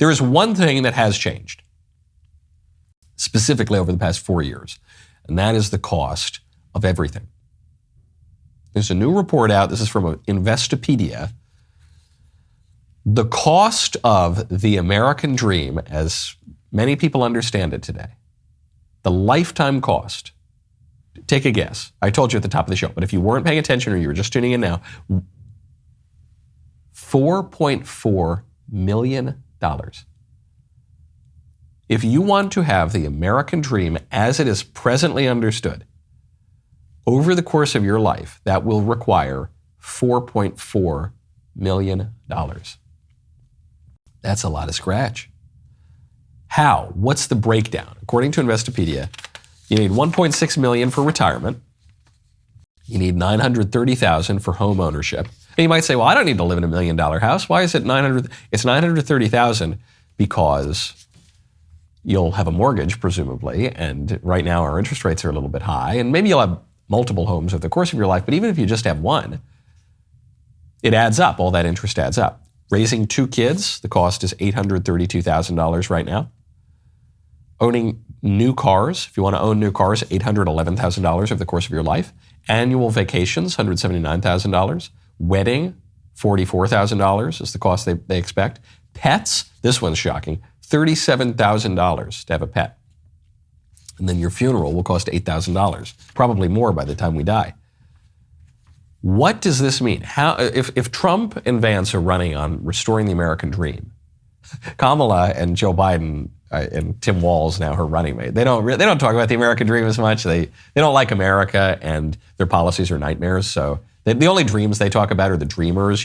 There is one thing that has changed, specifically over the past 4 years, and that is the cost of everything. There's a new report out. This is from Investopedia. The cost of the American dream, as many people understand it today, the lifetime cost, take a guess. I told you at the top of the show, but if you weren't paying attention or you were just tuning in now, $4.4 million. If you want to have the American dream as it is presently understood, over the course of your life, that will require $4.4 million. That's a lot of scratch. How? What's the breakdown? According to Investopedia, you need $1.6 million for retirement. You need $930,000 for home ownership. And you might say, well, I don't need to live in $1 million house. Why is it $900,000? It's $930,000 because you'll have a mortgage, presumably, and right now our interest rates are a little bit high, and maybe you'll have multiple homes over the course of your life, but even if you just have one, it adds up. All that interest adds up. Raising 2 kids, the cost is $832,000 right now. Owning new cars, if you want to own new cars, $811,000 over the course of your life. Annual vacations, $179,000. Wedding, $44,000 is the cost they expect. Pets, this one's shocking, $37,000 to have a pet. And then your funeral will cost $8,000, probably more by the time we die. What does this mean? How, if Trump and Vance are running on restoring the American dream, Kamala and Joe Biden and Tim Walz, now her running mate, they don't talk about the American dream as much. They don't like America, and their policies are nightmares. So the only dreams they talk about are the dreamers,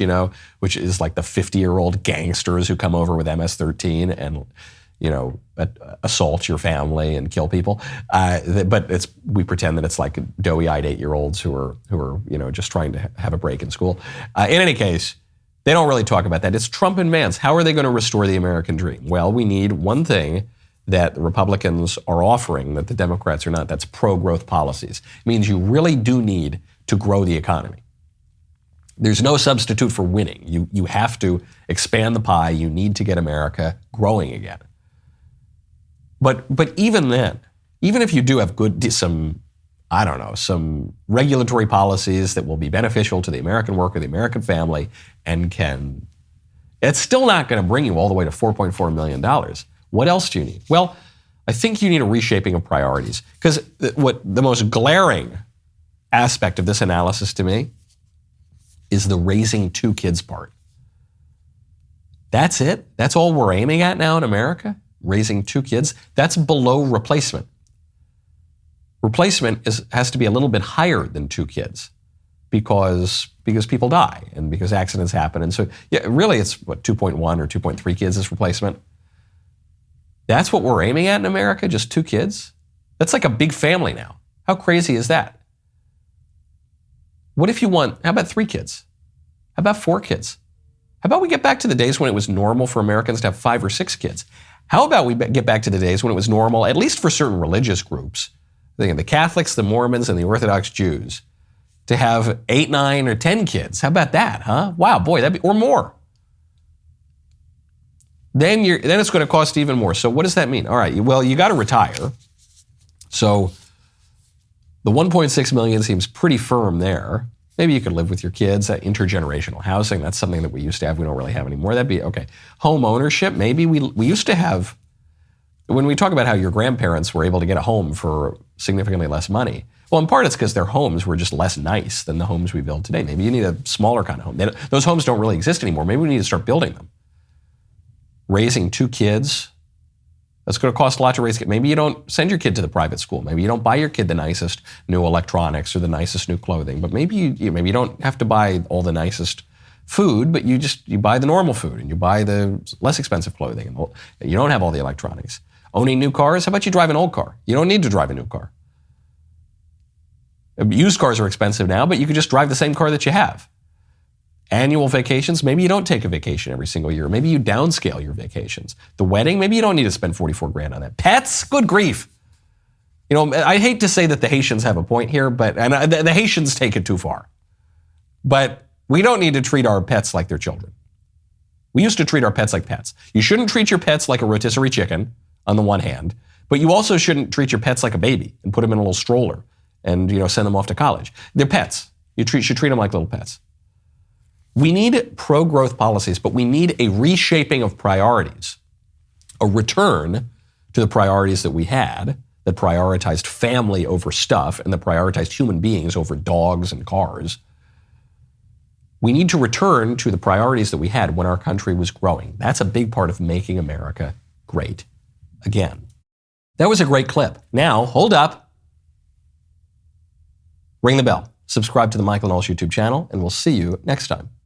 which is like the 50-year-old gangsters who come over with MS-13 and assault your family and kill people. But we pretend that it's like doughy-eyed 8-year-olds who are just trying to have a break in school. In any case, they don't really talk about that. It's Trump and Vance. How are they going to restore the American dream? Well, we need one thing that the Republicans are offering that the Democrats are not. That's pro-growth policies. It means you really do need to grow the economy. There's no substitute for winning. You have to expand the pie. You need to get America growing again. But even then, even if you do have some regulatory policies that will be beneficial to the American worker, the American family, it's still not going to bring you all the way to $4.4 million. What else do you need? Well, I think you need a reshaping of priorities, because what the most glaring aspect of this analysis to me is the raising 2 kids part. That's it? That's all we're aiming at now in America? Raising 2 kids? That's below replacement. Replacement has to be a little bit higher than 2 kids because people die and because accidents happen. And so, really it's 2.1 or 2.3 kids is replacement. That's what we're aiming at in America, just 2 kids? That's like a big family now. How crazy is that? How about 3 kids? How about 4 kids? How about we get back to the days when it was normal for Americans to have 5 or 6 kids? How about we get back to the days when it was normal, at least for certain religious groups, the Catholics, the Mormons, and the Orthodox Jews, to have 8, 9, or 10 kids? How about that, huh? Wow, boy, or more. Then it's going to cost even more. So what does that mean? All right, well, you got to retire. So the $1.6 million seems pretty firm there. Maybe you could live with your kids. Intergenerational housing, that's something that we used to have. We don't really have anymore. That'd be okay. Home ownership, maybe we used to have, when we talk about how your grandparents were able to get a home for significantly less money, well, in part it's because their homes were just less nice than the homes we build today. Maybe you need a smaller kind of home. Those homes don't really exist anymore. Maybe we need to start building them. Raising 2 kids, that's going to cost a lot to raise. Maybe you don't send your kid to the private school. Maybe you don't buy your kid the nicest new electronics or the nicest new clothing. But maybe you don't have to buy all the nicest food, but you buy the normal food and you buy the less expensive clothing. And you don't have all the electronics. Owning new cars, how about you drive an old car? You don't need to drive a new car. Used cars are expensive now, but you could just drive the same car that you have. Annual vacations, maybe you don't take a vacation every single year. Maybe you downscale your vacations. The wedding, maybe you don't need to spend $44,000 on that. Pets, good grief. I hate to say that the Haitians have a point here, but the Haitians take it too far. But we don't need to treat our pets like they're children. We used to treat our pets like pets. You shouldn't treat your pets like a rotisserie chicken on the one hand, but you also shouldn't treat your pets like a baby and put them in a little stroller and send them off to college. They're pets. You should treat them like little pets. We need pro-growth policies, but we need a reshaping of priorities, a return to the priorities that we had that prioritized family over stuff and that prioritized human beings over dogs and cars. We need to return to the priorities that we had when our country was growing. That's a big part of making America great again. That was a great clip. Now, hold up. Ring the bell. Subscribe to the Michael Knowles YouTube channel, and we'll see you next time.